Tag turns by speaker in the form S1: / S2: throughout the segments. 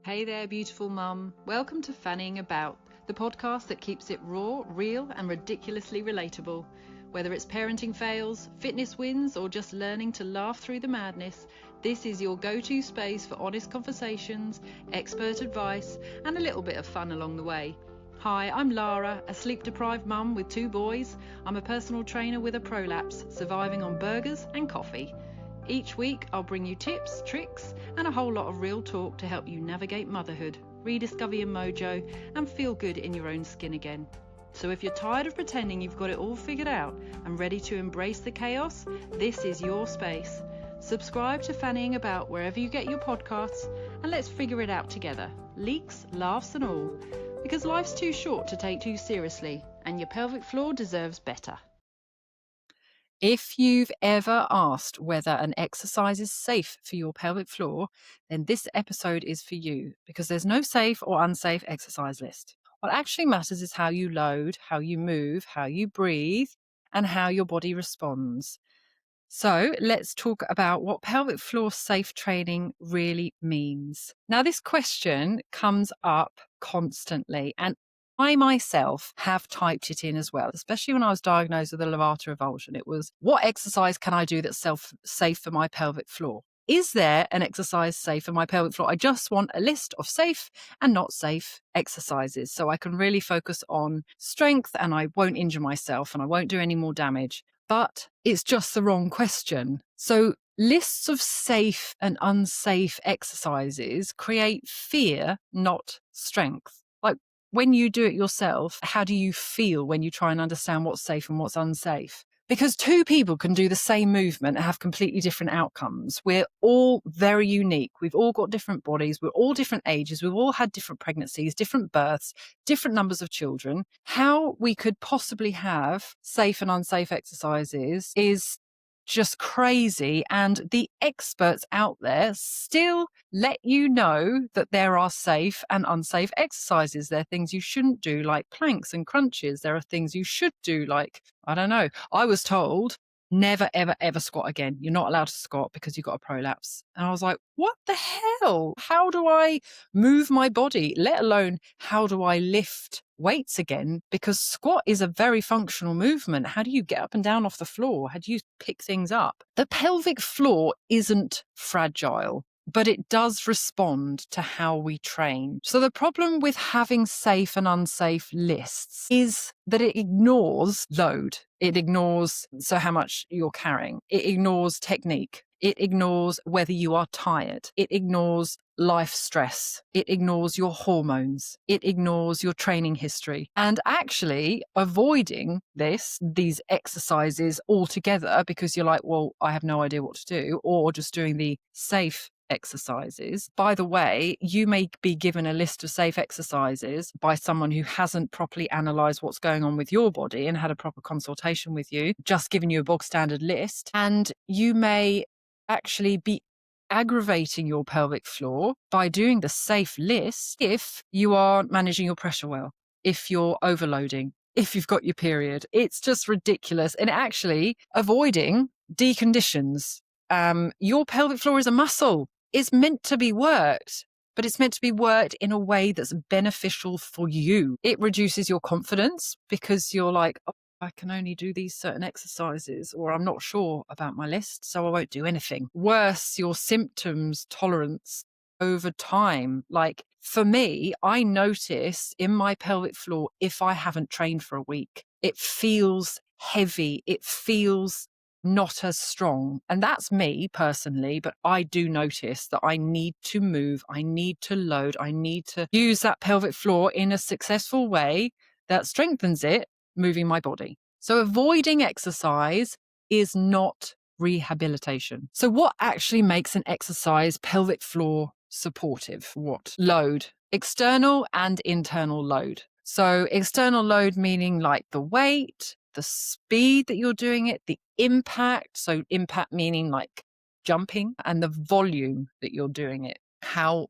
S1: Hey there, beautiful mum. Welcome to Fannying About, the podcast that keeps it raw, real, and ridiculously relatable. Whether it's parenting fails, fitness wins, or just learning to laugh through the madness, this is your go-to space for honest conversations, expert advice, and a little bit of fun along the way. Hi, I'm Lara, a sleep-deprived mum with 2 boys. I'm a personal trainer with a prolapse, surviving on burgers and coffee. Each week, I'll bring you tips, tricks, and a whole lot of real talk to help you navigate motherhood, rediscover your mojo, and feel good in your own skin again. So if you're tired of pretending you've got it all figured out and ready to embrace the chaos, this is your space. Subscribe to Fannying About wherever you get your podcasts, and let's figure it out together, leaks, laughs, and all, because life's too short to take too seriously, and your pelvic floor deserves better. If you've ever asked whether an exercise is safe for your pelvic floor, then this episode is for you, because there's no safe or unsafe exercise list. What actually matters is how you load, how you move, how you breathe, and how your body responds. So let's talk about what pelvic floor safe training really means. Now, this question comes up constantly, and I myself have typed it in as well, especially when I was diagnosed with a levator avulsion. It was, what exercise can I do that's safe for my pelvic floor? Is there an exercise safe for my pelvic floor? I just want a list of safe and not safe exercises so I can really focus on strength and I won't injure myself and I won't do any more damage. But it's just the wrong question. So lists of safe and unsafe exercises create fear, not strength. Like, when you do it yourself, how do you feel when you try and understand what's safe and what's unsafe? Because 2 people can do the same movement and have completely different outcomes. We're all very unique. We've all got different bodies. We're all different ages. We've all had different pregnancies, different births, different numbers of children. How we could possibly have safe and unsafe exercises is just crazy. And the experts out there still let you know that there are safe and unsafe exercises. There are things you shouldn't do, like planks and crunches. There are things you should do, like, I don't know. I was told, never, ever, ever squat again. You're not allowed to squat because you've got a prolapse. And I was like, what the hell? How do I move my body, let alone how do I lift weights again? Because squat is a very functional movement. How do you get up and down off the floor? How do you pick things up? The pelvic floor isn't fragile, but it does respond to how we train. So the problem with having safe and unsafe lists is that it ignores load. It ignores how much you're carrying. It ignores technique. It ignores whether you are tired. It ignores life stress. It ignores your hormones. It ignores your training history. And actually avoiding these exercises altogether because you're like, well, I have no idea what to do, or just doing the safe exercises. By the way, you may be given a list of safe exercises by someone who hasn't properly analysed what's going on with your body and had a proper consultation with you, just given you a bog standard list. And you may actually be aggravating your pelvic floor by doing the safe list if you are managing your pressure well, if you're overloading, if you've got your period. It's just ridiculous. And actually avoiding deconditions. Your pelvic floor is a muscle. It's meant to be worked, but it's meant to be worked in a way that's beneficial for you. It reduces your confidence because you're like, oh, I can only do these certain exercises, or I'm not sure about my list, so I won't do anything. Worse, your symptoms tolerance over time. Like for me, I notice in my pelvic floor, if I haven't trained for a week, it feels heavy. It feels not as strong. And that's me personally, but I do notice that I need to move, I need to load, I need to use that pelvic floor in a successful way that strengthens it, moving my body. So avoiding exercise is not rehabilitation. So what actually makes an exercise pelvic floor supportive? What? Load. External and internal load. So external load meaning like the weight, the speed that you're doing it, the impact. So impact meaning like jumping, and the volume that you're doing it. How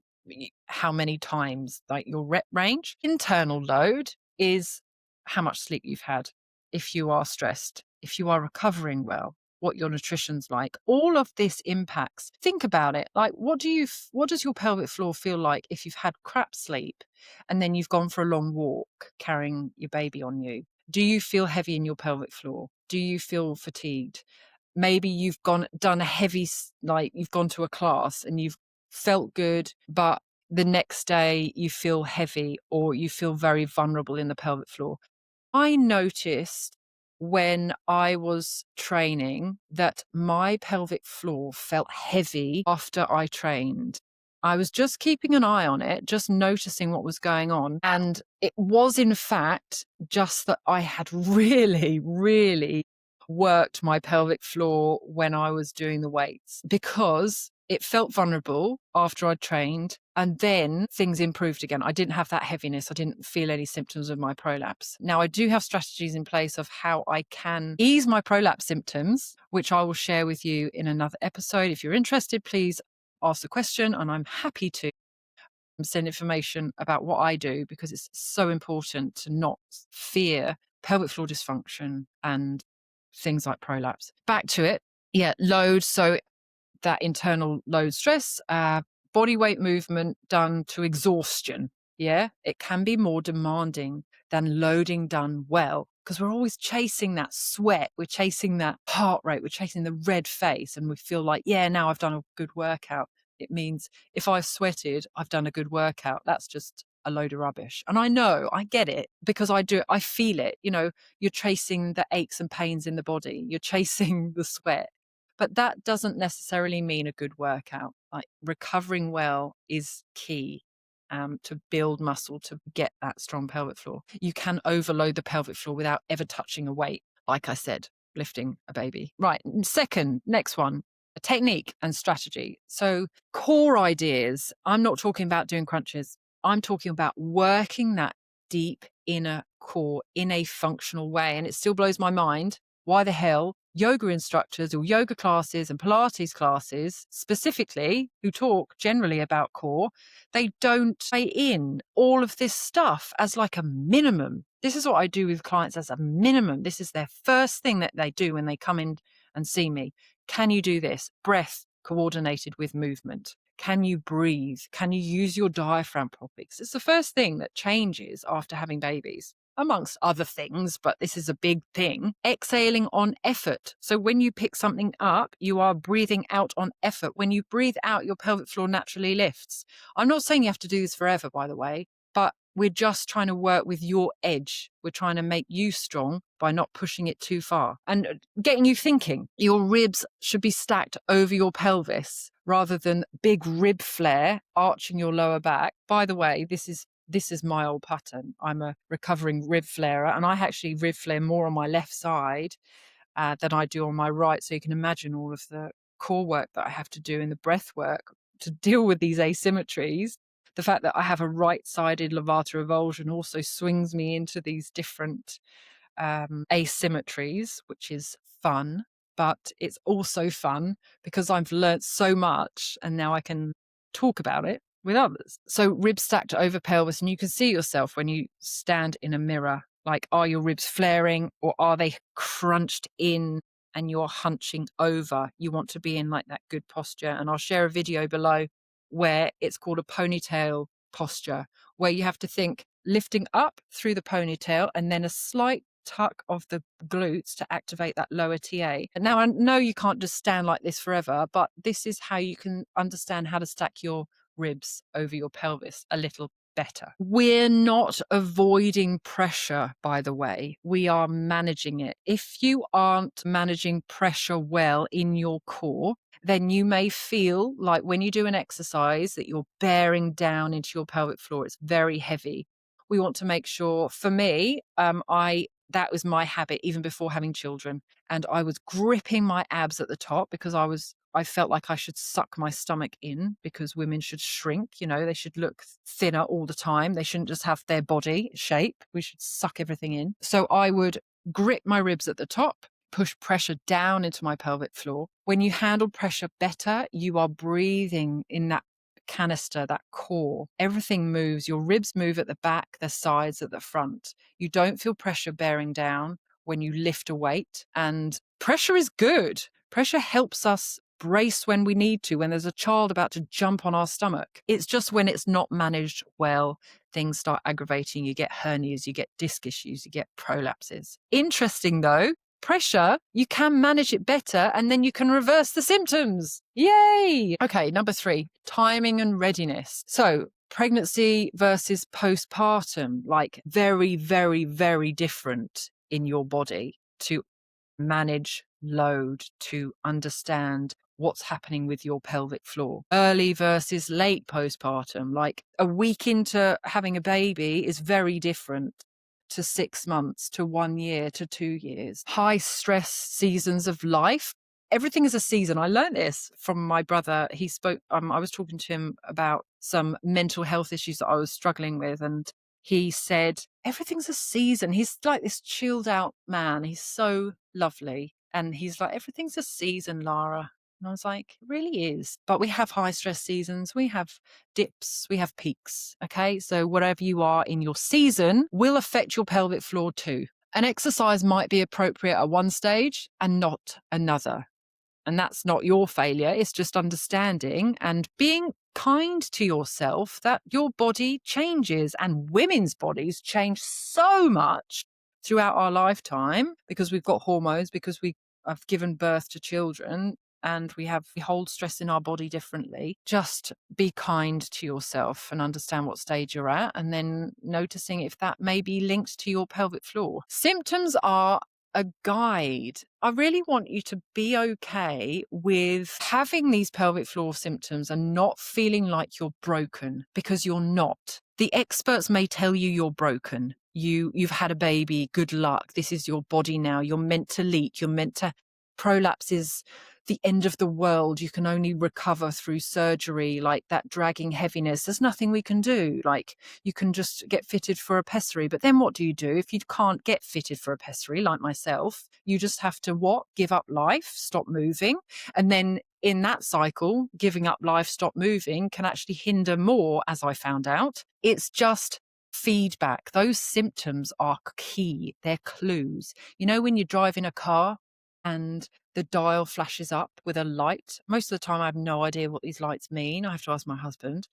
S1: many times, like your rep range. Internal load is how much sleep you've had, if you are stressed, if you are recovering well,
S2: what your nutrition's like. All of this impacts. Think about it. Like, what does your pelvic floor feel like if you've had crap sleep and then you've gone for a long walk carrying your baby on you? Do you feel heavy in your pelvic floor? Do you feel fatigued? Maybe you've done a heavy, like you've gone to a class and you've felt good, but the next day you feel heavy or you feel very vulnerable in the pelvic floor. I noticed when I was training that my pelvic floor felt heavy after I trained. I was just keeping an eye on it, just noticing what was going on. And it was, in fact, just that I had really, really worked my pelvic floor when I was doing the weights because it felt vulnerable after I'd trained. And then things improved again. I didn't have that heaviness. I didn't feel any symptoms of my prolapse. Now, I do have strategies in place of how I can ease my prolapse symptoms, which I will share with you in another episode. If you're interested, please ask the question and I'm happy to send information about what I do because it's so important to not fear pelvic floor dysfunction and things like prolapse. Back to it. Yeah, load. So that internal load stress, body weight movement done to exhaustion. Yeah, it can be more demanding than loading done well because we're always chasing that sweat. We're chasing that heart rate. We're chasing the red face and we feel like, yeah, now I've done a good workout. It means if I've sweated, I've done a good workout. That's just a load of rubbish. And I know, I get it because I do it. I feel it. You know, you're chasing the aches and pains in the body. You're chasing the sweat. But that doesn't necessarily mean a good workout. Like recovering well is key to build muscle, to get that strong pelvic floor. You can overload the pelvic floor without ever touching a weight. Like I said, lifting a baby. Right. Next one, a technique and strategy. So core ideas. I'm not talking about doing crunches. I'm talking about working that deep inner core in a functional way. And it still blows my mind. Why the hell yoga instructors or yoga classes and Pilates classes specifically who talk generally about core, they don't say in all of this stuff as like a minimum. This is what I do with clients as a minimum. This is their first thing that they do when they come in and see me. Can you do this? Breath coordinated with movement. Can you breathe? Can you use your diaphragm properly? It's the first thing that changes after having babies, amongst other things, but this is a big thing. Exhaling on effort. So when you pick something up, you are breathing out on effort. When you breathe out, your pelvic floor naturally lifts. I'm not saying you have to do this forever, by the way, but we're just trying to work with your edge. We're trying to make you strong by not pushing it too far and getting you thinking. Your ribs should be stacked over your pelvis rather than big rib flare arching your lower back. By the way, this is my old pattern. I'm a recovering rib flarer, and I actually rib flare more on my left side than I do on my right. So you can imagine all of the core work that I have to do in the breath work to deal with these asymmetries. The fact that I have a right-sided levator avulsion also swings me into these different asymmetries, which is fun. But it's also fun because I've learnt so much and now I can talk about it with others. So ribs stacked over pelvis, and you can see yourself when you stand in a mirror. Like, are your ribs flaring or are they crunched in and you're hunching over? You want to be in like that good posture. And I'll share a video below where it's called a ponytail posture, where you have to think lifting up through the ponytail and then a slight tuck of the glutes to activate that lower TA. And now I know you can't just stand like this forever, but this is how you can understand how to stack your ribs over your pelvis a little better. We're not avoiding pressure, by the way. We are managing it. If you aren't managing pressure well in your core, then you may feel like when you do an exercise that you're bearing down into your pelvic floor. It's very heavy. We want to make sure, for me, that was my habit even before having children. And I was gripping my abs at the top because I felt like I should suck my stomach in because women should shrink. You know, they should look thinner all the time. They shouldn't just have their body shape. We should suck everything in. So I would grip my ribs at the top, push pressure down into my pelvic floor. When you handle pressure better, you are breathing in that canister, that core. Everything moves. Your ribs move at the back, the sides, at the front. You don't feel pressure bearing down when you lift a weight, and Pressure is good. Pressure helps us brace when we need to, when there's a child about to jump on our stomach. It's just when it's not managed well, things start aggravating. You get hernias, you get disc issues, you get prolapses. Interesting though, pressure, you can manage it better and then you can reverse the symptoms. Yay! Okay, number 3, timing and readiness. So pregnancy versus postpartum, like very, very, very different in your body to manage load, to understand what's happening with your pelvic floor. Early versus late postpartum, like a week into having a baby is very different to 6 months, to 1 year, to 2 years. High stress seasons of life. Everything is a season. I learned this from my brother. He spoke, I was talking to him about some mental health issues that I was struggling with. And he said, everything's a season. He's like this chilled out man. He's so lovely. And he's like, everything's a season, Lara. And I was like, it really is. But we have high stress seasons. We have dips. We have peaks. Okay. So whatever you are in your season will affect your pelvic floor too. An exercise might be appropriate at one stage and not another. And that's not your failure. It's just understanding and being kind to yourself that your body changes, and women's bodies change so much throughout our lifetime because we've got hormones, because we have given birth to children and we hold stress in our body differently. Just be kind to yourself and understand what stage you're at, and then noticing if that may be linked to your pelvic floor. Symptoms are a guide. I really want you to be okay with having these pelvic floor symptoms and not feeling like you're broken, because you're not. The experts may tell you you're broken. You've had a baby, good luck. This is your body now. You're meant to leak. You're meant to prolapse is the end of the world. You can only recover through surgery, like that dragging heaviness. There's nothing we can do. Like, you can just get fitted for a pessary. But then what do you do if you can't get fitted for a pessary, like myself? You just have to what? Give up life, stop moving. And then in that cycle, giving up life, stop moving can actually hinder more, as I found out. It's just feedback. Those symptoms are key. They're clues. You know, when you drive in a car and the dial flashes up with a light. Most of the time I have no idea what these lights mean. I have to ask my husband.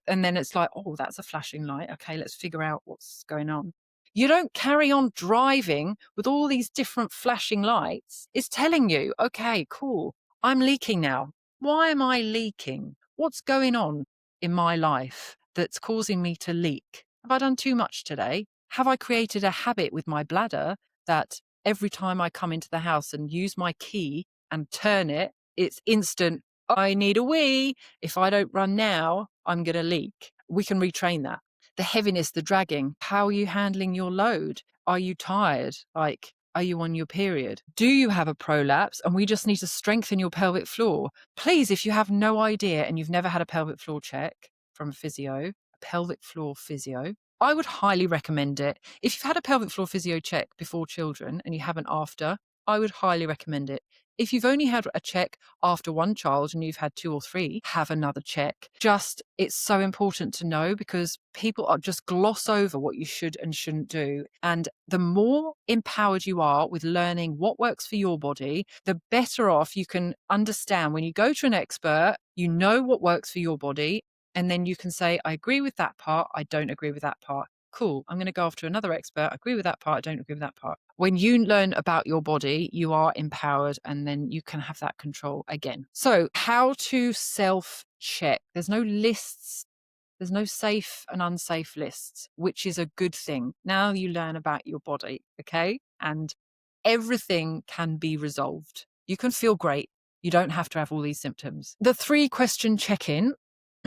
S2: And then it's like, oh, that's a flashing light. Okay, let's figure out what's going on. You don't carry on driving with all these different flashing lights. It's telling you, okay, cool, I'm leaking now. Why am I leaking? What's going on in my life that's causing me to leak? Have I done too much today? Have I created a habit with my bladder that every time I come into the house and use my key and turn it, it's instant, I need a wee. If I don't run now, I'm going to leak. We can retrain that. The heaviness, the dragging, how are you handling your load? Are you tired? Like, are you on your period? Do you have a prolapse? And we just need to strengthen your pelvic floor. Please, if you have no idea and you've never had a pelvic floor check from a physio, a pelvic floor physio, I would highly recommend it. If you've had a pelvic floor physio check before children and you haven't after, I would highly recommend it. If you've only had a check after one child and you've had 2 or 3, have another check. It's so important to know, because people are just gloss over what you should and shouldn't do. And the more empowered you are with learning what works for your body, the better off you can understand when you go to an expert, you know what works for your body. And then you can say, I agree with that part. I don't agree with that part. Cool. I'm going to go off to another expert. I agree with that part. I don't agree with that part. When you learn about your body, you are empowered, and then you can have that control again. So how to self-check. There's no lists. There's no safe and unsafe lists, which is a good thing. Now you learn about your body, okay? And everything can be resolved. You can feel great. You don't have to have all these symptoms. The 3-question check-in,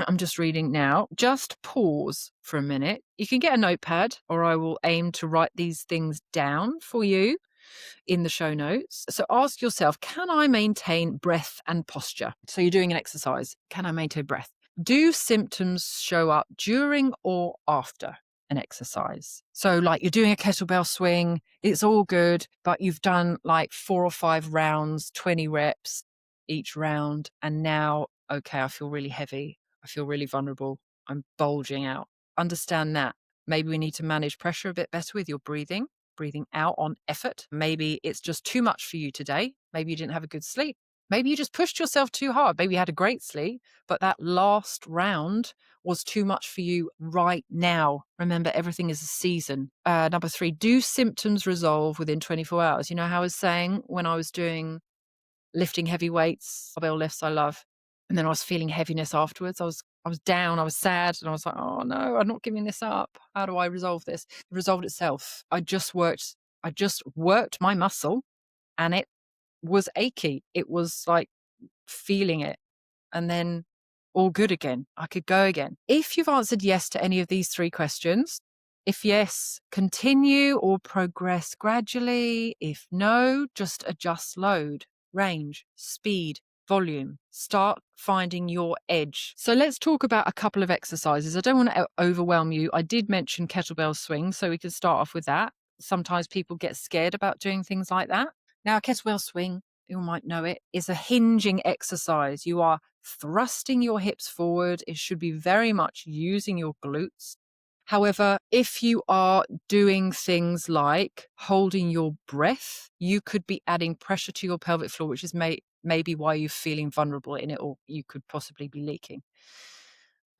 S2: I'm just reading now. Just pause for a minute. You can get a notepad, or I will aim to write these things down for you in the show notes. So ask yourself, can I maintain breath and posture? So you're doing an exercise. Can I maintain breath? Do symptoms show up during or after an exercise? So like, you're doing a kettlebell swing, it's all good, but you've done like 4 or 5 rounds, 20 reps each round. And now, okay, I feel really heavy. I feel really vulnerable. I'm bulging out. Understand that. Maybe we need to manage pressure a bit better with your breathing. breathing out on effort. Maybe it's just too much for you today. Maybe you didn't have a good sleep. Maybe you just pushed yourself too hard. Maybe you had a great sleep, but that last round was too much for you right now. Remember, everything is a season. Number 3, do symptoms resolve within 24 hours? You know how I was saying when I was doing lifting heavy weights, barbell lifts I love, and then I was feeling heaviness afterwards. I was down, I was sad, and I was like, oh no, I'm not giving this up. How do I resolve this? It resolved itself. I just worked my muscle, and it was achy. It was like feeling it, and then all good again. I could go again. If you've answered yes to any of these 3 questions, if yes, continue or progress gradually. If no, just adjust load, range, speed, volume. Start finding your edge. So let's talk about a couple of exercises. I don't want to overwhelm you. I did mention kettlebell swing, so we can start off with that. Sometimes people get scared about doing things like that. Now, a kettlebell swing, you might know it, is a hinging exercise. You are thrusting your hips forward. It should be very much using your glutes. However, if you are doing things like holding your breath, you could be adding pressure to your pelvic floor, which is maybe why you're feeling vulnerable in it, or you could possibly be leaking.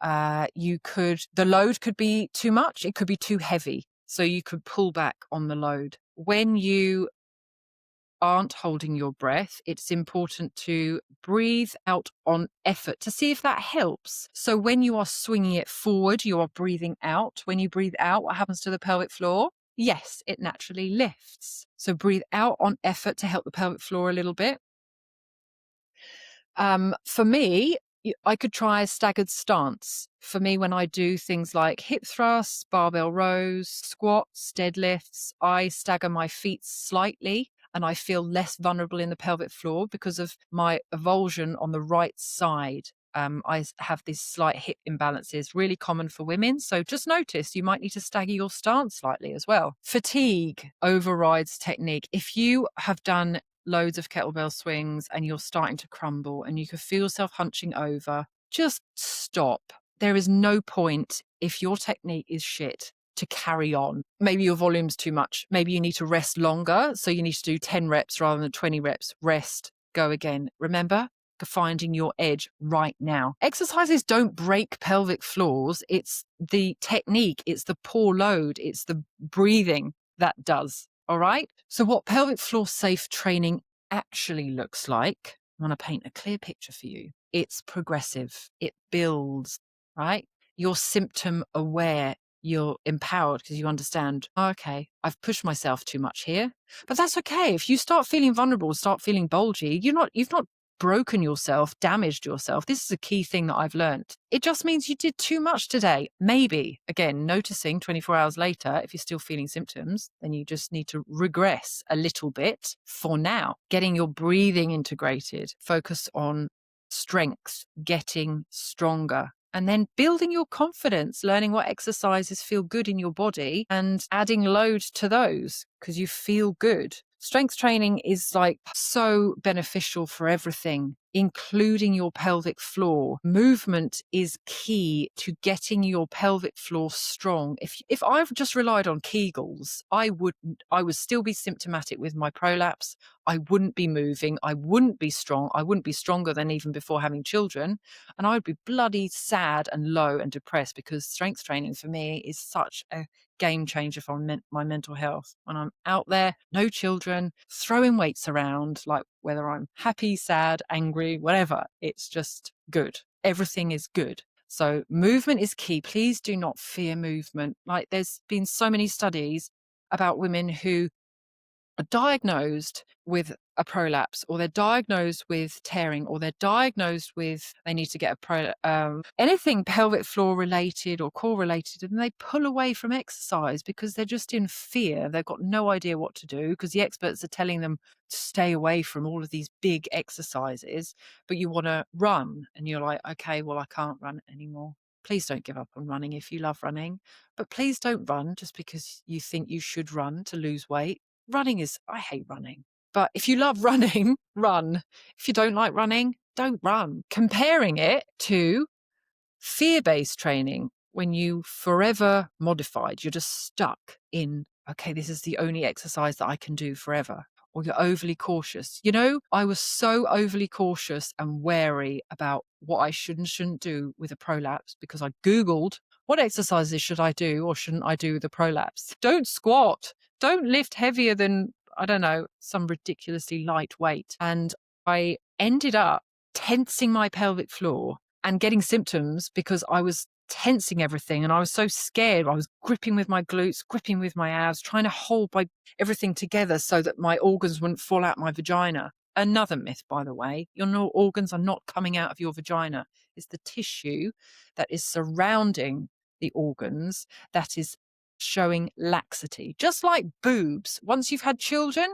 S2: The load could be too much. It could be too heavy. So you could pull back on the load. When you aren't holding your breath, it's important to breathe out on effort to see if that helps. So when you are swinging it forward, you are breathing out. When you breathe out, what happens to the pelvic floor? Yes, it naturally lifts. So breathe out on effort to help the pelvic floor a little bit. For me, I could try a staggered stance. For me, when I do things like hip thrusts, barbell rows, squats, deadlifts, I stagger my feet slightly, and I feel less vulnerable in the pelvic floor because of my avulsion on the right side. I have these slight hip imbalances, really common for women. So just notice you might need to stagger your stance slightly as well. Fatigue overrides technique. If you have done loads of kettlebell swings and you're starting to crumble and you can feel yourself hunching over, just stop. There is no point, if your technique is shit, to carry on. Maybe your volume's too much. Maybe you need to rest longer. So you need to do 10 reps rather than 20 reps. Rest, go again. Remember, finding your edge right now. Exercises don't break pelvic floors. It's the technique, it's the poor load, it's the breathing that does. All right. So what pelvic floor safe training actually looks like, I want to paint a clear picture for you. It's progressive. It builds, right? You're symptom aware. You're empowered because you understand, okay, I've pushed myself too much here, but that's okay. If you start feeling vulnerable, start feeling bulgy, you've not broken yourself, damaged yourself. This is a key thing that I've learned. It just means you did too much today. Maybe, again, noticing 24 hours later, if you're still feeling symptoms, then you just need to regress a little bit for now. Getting your breathing integrated, focus on strength, getting stronger. And then building your confidence, learning what exercises feel good in your body and adding load to those because you feel good. Strength training is like so beneficial for everything, including your pelvic floor. Movement is key to getting your pelvic floor strong. If I've just relied on Kegels, I would still be symptomatic with my prolapse. I wouldn't be moving. I wouldn't be strong. I wouldn't be stronger than even before having children. And I would be bloody sad and low and depressed because strength training for me is such a game changer for my mental health. When I'm out there, no children, throwing weights around, like whether I'm happy, sad, angry, whatever, it's just good. Everything is good. So movement is key. Please do not fear movement. Like there's been so many studies about women who are diagnosed with a prolapse, or they're diagnosed with tearing, or they're diagnosed with they need to get anything pelvic floor related or core related, and they pull away from exercise because they're just in fear. They've got no idea what to do because the experts are telling them to stay away from all of these big exercises, but you want to run and you're like, okay, well, I can't run anymore. Please don't give up on running if you love running, but please don't run just because you think you should run to lose weight. I hate running. But if you love running, run. If you don't like running, don't run. Comparing it to fear-based training. when you forever modified, you're just stuck in, okay, this is the only exercise that I can do forever. Or you're overly cautious. You know, I was so overly cautious and wary about what I should and shouldn't do with a prolapse because I Googled what exercises should I do or shouldn't I do with a prolapse. Don't squat. Don't lift heavier than, I don't know, some ridiculously light weight. And I ended up tensing my pelvic floor and getting symptoms because I was tensing everything and I was so scared. I was gripping with my glutes, gripping with my abs, trying to hold everything together so that my organs wouldn't fall out my vagina. Another myth, by the way, your organs are not coming out of your vagina. It's the tissue that is surrounding the organs that is showing laxity. Just like boobs, once you've had children,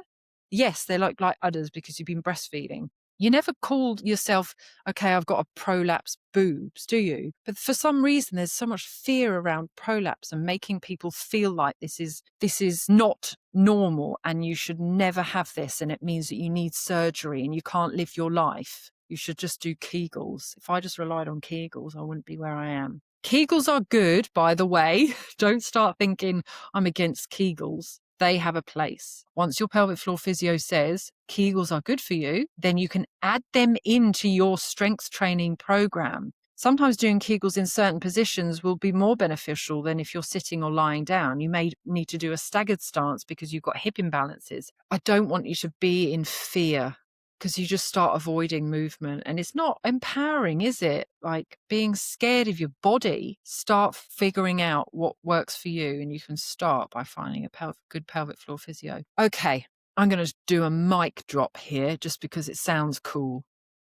S2: yes, they look like udders because you've been breastfeeding. You never called yourself, okay, I've got a prolapse boobs, do you? But for some reason, there's so much fear around prolapse and making people feel like this is not normal and you should never have this. And it means that you need surgery and you can't live your life. You should just do Kegels. If I just relied on Kegels, I wouldn't be where I am. Kegels are good, by the way. Don't start thinking I'm against Kegels. They have a place. Once your pelvic floor physio says Kegels are good for you, then you can add them into your strength training program. Sometimes doing Kegels in certain positions will be more beneficial than if you're sitting or lying down. You may need to do a staggered stance because you've got hip imbalances. I don't want you to be in fear because you just start avoiding movement and it's not empowering, is it? Like being scared of your body. Start figuring out what works for you and you can start by finding a good pelvic floor physio. Okay, I'm going to do a mic drop here just because it sounds cool.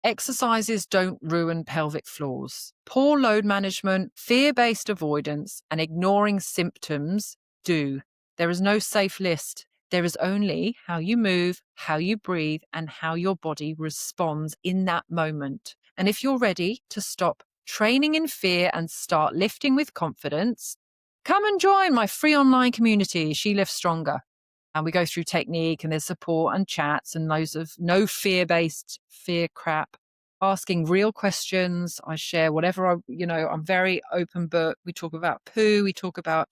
S2: Exercises don't ruin pelvic floors. Poor load management, fear-based avoidance, and ignoring symptoms do. There is no safe list. There is only how you move, how you breathe, and how your body responds in that moment. And if you're ready to stop training in fear and start lifting with confidence, come and join my free online community, She Lifts Stronger. And we go through technique and there's support and chats and loads of no fear-based fear crap. Asking real questions. I share whatever I'm very open book. We talk about poo. We talk about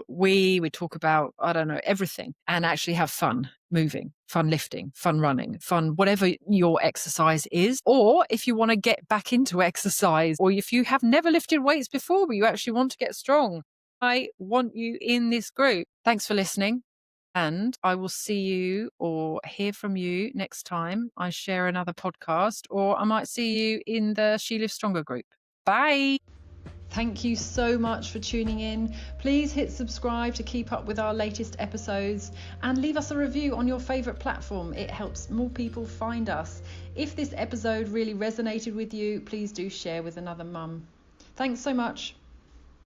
S2: we talk about, I don't know, everything and actually have fun moving, fun lifting, fun running, fun, whatever your exercise is. Or if you want to get back into exercise or if you have never lifted weights before, but you actually want to get strong, I want you in this group. Thanks for listening. And I will see you or hear from you next time I share another podcast, or I might see you in the She Lives Stronger group. Bye.
S1: Thank you so much for tuning in. Please hit subscribe to keep up with our latest episodes and leave us a review on your favourite platform. It helps more people find us. If this episode really resonated with you, please do share with another mum. Thanks so much.